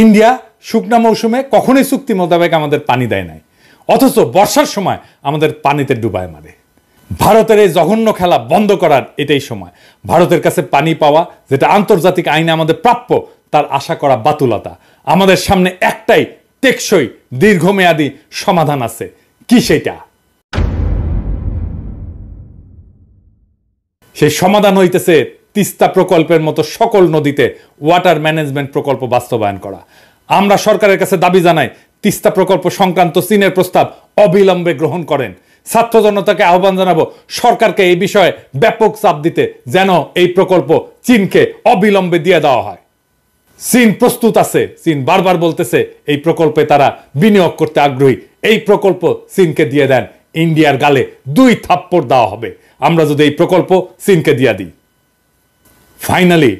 India শুকনা মৌসুমে কখনোই চুক্তি মোতাবেক আমাদের পানি দেয় নাই, অথচ বর্ষার সময় আমাদের পানিতে ডুবায় মারে। ভারতের এই জঘন্য খেলা বন্ধ করার এটাই সময়। ভারতের কাছে পানি পাওয়া, যেটা আন্তর্জাতিক আইনে আমাদের প্রাপ্য, তার আশা করা বাতুলতা। আমাদের সামনে একটাই টেকসই দীর্ঘমেয়াদী সমাধান আছে। কি সেটা? সেই সমাধান হইতেছে তিস্তা প্রকল্পের মতো সকল নদীতে ওয়াটার ম্যানেজমেন্ট প্রকল্প বাস্তবায়ন করা। আমরা সরকারের কাছে দাবি জানাই, তিস্তা প্রকল্প সংক্রান্ত চীনের প্রস্তাব অবিলম্বে গ্রহণ করেন। ছাত্র জনতাকে আহ্বান জানাবো সরকারকে এই বিষয়ে ব্যাপক চাপ দিতে, যেন এই প্রকল্প চীনকে অবিলম্বে দিয়ে দেওয়া হয়। চীন প্রস্তুত আছে, চীন বারবার বলতেছে এই প্রকল্পে তারা বিনিয়োগ করতে আগ্রহী। এই প্রকল্প চীনকে দিয়ে দেন, ইন্ডিয়ার গালে 2 থাপ্পড় দেওয়া হবে আমরা যদি এই প্রকল্প চীনকে দিয়ে দিই। ফাইনালি